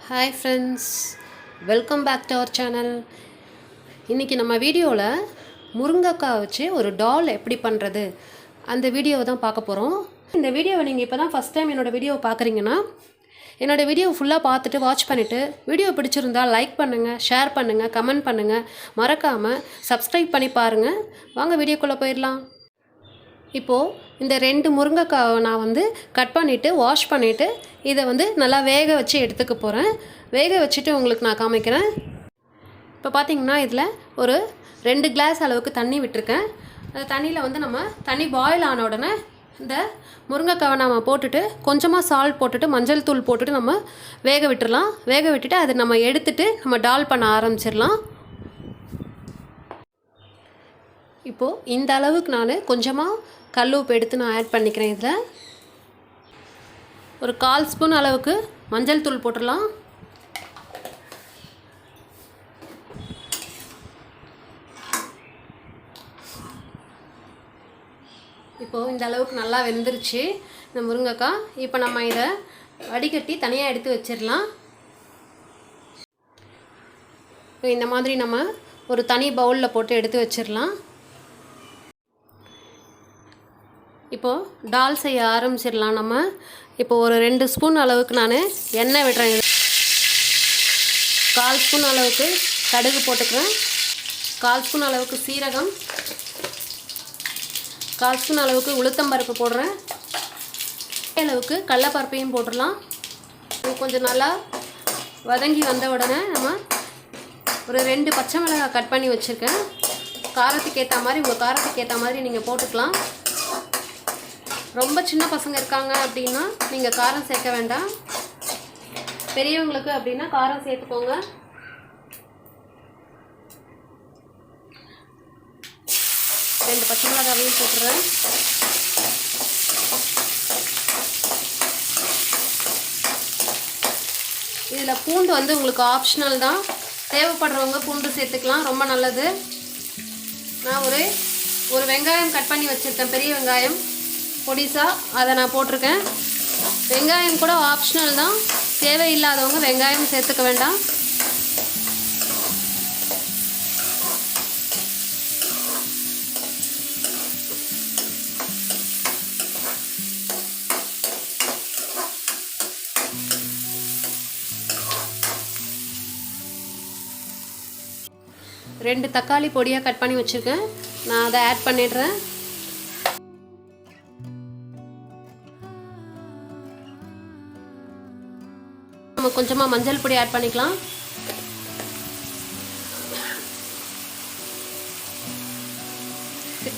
Hi friends, welcome back to our channel. இன்னைக்கு நம்ம வீடியோல முருங்கைக்காய் வச்சு ஒரு டால் எப்படி பண்றது அந்த வீடியோவை தான் பார்க்க போறோம். இந்த வீடியோவை நீங்க இப்பதான் ஃபர்ஸ்ட் டைம் என்னோட வீடியோவை பார்க்கறீங்கனா என்னோட வீடியோ ஃபுல்லா பார்த்துட்டு வாட்ச் பண்ணிட்டு வீடியோ பிடிச்சிருந்தா லைக் பண்ணுங்க, ஷேர் பண்ணுங்க, கமெண்ட் பண்ணுங்க. மறக்காம Subscribe பண்ணி பாருங்க. வாங்க வீடியோக்குள்ள போயிரலாம். இப்போ இந்த ரெண்டு முருங்கைக்காவை நான் வந்து கட் பண்ணிட்டு வாஷ் பண்ணிட்டு இதை வந்து நல்லா வேக வச்சு எடுத்துக்க போகிறேன். வேக வச்சுட்டு உங்களுக்கு நான் காமிக்கிறேன். இப்போ பார்த்தீங்கன்னா இதில் ஒரு 2 கிளாஸ் அளவுக்கு தண்ணி விட்டுருக்கேன். அந்த தண்ணியில் வந்து நம்ம தண்ணி பாயில் ஆன உடனே இந்த முருங்கைக்காவை நம்ம போட்டுட்டு கொஞ்சமாக சால்ட் போட்டுட்டு மஞ்சள் தூள் போட்டுட்டு நம்ம வேக விட்டுடலாம். வேக விட்டுட்டு அதை நம்ம எடுத்துட்டு நம்ம டால் பண்ண ஆரம்பிச்சிடலாம். இப்போது இந்த அளவுக்கு நான் கொஞ்சமாக கல் உப்பு எடுத்து நான் ஆட் பண்ணிக்கிறேன். இதில் ஒரு 1/4 ஸ்பூன் அளவுக்கு மஞ்சள் தூள் போட்டுடலாம். இப்போது இந்த அளவுக்கு நல்லா வெந்துருச்சு இந்த முருங்கைக்காய். இப்போ நம்ம இதை வடிகட்டி தனியாக எடுத்து வச்சிடலாம். இந்த மாதிரி நம்ம ஒரு தனி பவுலில் போட்டு எடுத்து வச்சிடலாம். இப்போது டால் செய்ய ஆரம்பிச்சிடலாம். நம்ம இப்போ ஒரு 2 ஸ்பூன் அளவுக்கு நான் எண்ணெய் விடுறேன். 1/4 ஸ்பூன் அளவுக்கு கடுகு போட்டுக்கிறேன். 1/4 ஸ்பூன் அளவுக்கு சீரகம், 1/4 ஸ்பூன் அளவுக்கு உளுத்தம்பருப்பு போடுறேன். அளவுக்கு கடலைப்பருப்பையும் போட்டுடலாம். இது கொஞ்சம் நல்லா வதங்கி வந்த உடனே நம்ம ஒரு 2 பச்சை மிளகாய் கட் பண்ணி வச்சுருக்கேன். காரத்துக்கு ஏற்ற மாதிரி உங்கள் காரத்துக்கு ஏற்ற மாதிரி நீங்கள் போட்டுக்கலாம். ரொம்ப சின்ன பசங்க இருக்காங்க அப்படின்னா நீங்கள் காரம் சேர்க்க வேண்டாம். பெரியவங்களுக்கு அப்படின்னா காரம் சேர்த்துக்கோங்க. ரெண்டு பச்சை மிளகாவையும் போட்டுறேன். இதில் பூண்டு வந்து உங்களுக்கு ஆப்ஷனல் தான். தேவைப்படுறவங்க பூண்டு சேர்த்துக்கலாம், ரொம்ப நல்லது. நான் ஒரு வெங்காயம் கட் பண்ணி வச்சுருக்கேன், பெரிய வெங்காயம் பொடிசா, அதை நான் போட்டிருக்கேன். வெங்காயம் கூட ஆப்ஷனல் தான், தேவையில்லாதவங்க வெங்காயம் சேர்த்துக்க வேண்டாம். ரெண்டு தக்காளி பொடியாக கட் பண்ணி வச்சுருக்கேன், நான் அதை ஆட் பண்ணிடுறேன். நம்ம கொஞ்சமாக மஞ்சள் பொடி ஆட் பண்ணிக்கலாம்.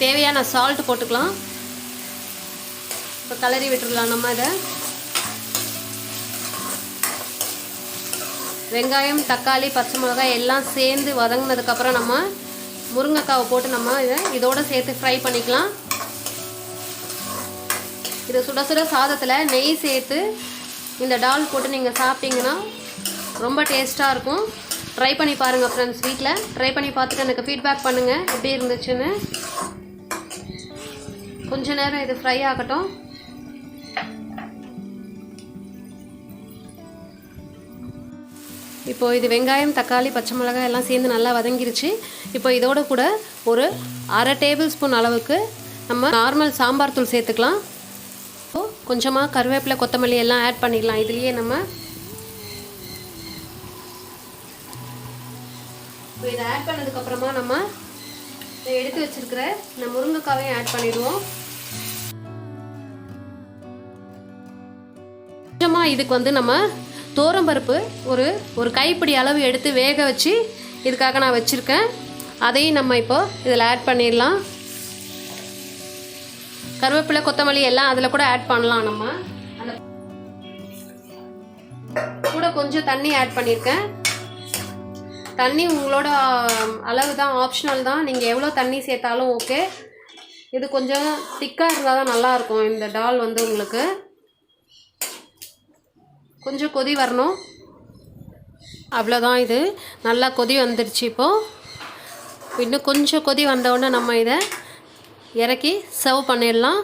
தேவையான சால்ட் போட்டுக்கலாம். இப்போ கலரி விட்டுடலாம். நம்ம இதை வெங்காயம், தக்காளி, பச்சை மிளகாய் எல்லாம் சேர்ந்து வதங்கினதுக்கப்புறம் நம்ம முருங்கைக்காவை போட்டு நம்ம இதோட சேர்த்து ஃப்ரை பண்ணிக்கலாம். இது சுட சுட சாதத்தில் நெய் சேர்த்து இந்த டால் போட்டு நீங்கள் சாப்பிட்டீங்கன்னா ரொம்ப டேஸ்ட்டாக இருக்கும். ட்ரை பண்ணி பாருங்கள் ஃப்ரெண்ட்ஸ். வீட்டில் ட்ரை பண்ணி பார்த்துட்டு எனக்கு ஃபீட்பேக் பண்ணுங்கள் எப்படி இருந்துச்சுன்னு. கொஞ்ச நேரம் இது ஃப்ரை ஆகட்டும். இப்போது இது வெங்காயம், தக்காளி, பச்சை மிளகாய் எல்லாம் சேர்ந்து நல்லா வதங்கிருச்சு. இப்போ இதோட கூட ஒரு 1/2 டேபிள் ஸ்பூன் அளவுக்கு நம்ம நார்மல் சாம்பார் தூள் சேர்த்துக்கலாம். கொஞ்சமாக கருவேப்பிலை, கொத்தமல்லி எல்லாம் ஆட் பண்ணிடலாம். இதுலேயே நம்ம இப்போ இதை ஆட் பண்ணதுக்கப்புறமா நம்ம இதை எடுத்து வச்சிருக்கிற இந்த முருங்கைக்காவையும் ஆட் பண்ணிடுவோம். கொஞ்சமாக இதுக்கு வந்து நம்ம தோரம்பருப்பு ஒரு கைப்பிடி அளவு எடுத்து வேக வச்சு இதுக்காக நான் வச்சுருக்கேன். அதையும் நம்ம இப்போ இதில் ஆட் பண்ணிடலாம். கருவேப்பிலை, கொத்தமல்லி எல்லாம் அதில் கூட ஆட் பண்ணலாம். நம்ம அதில் கூட கொஞ்சம் தண்ணி ஆட் பண்ணியிருக்கேன். தண்ணி உங்களோட அளவு தான், ஆப்ஷனல் தான். நீங்கள் எவ்வளோ தண்ணி சேர்த்தாலும் ஓகே. இது கொஞ்சம் திக்காக இருந்தால் தான் நல்லாயிருக்கும். இந்த டால் வந்து உங்களுக்கு கொஞ்சம் கொதி வரணும். அவ்வளோதான், இது நல்லா கொதி வந்துடுச்சு. இப்போது இன்னும் கொஞ்சம் கொதி வந்தவுடனே நம்ம இதை இறக்கி சர்வ் பண்ணிடலாம்.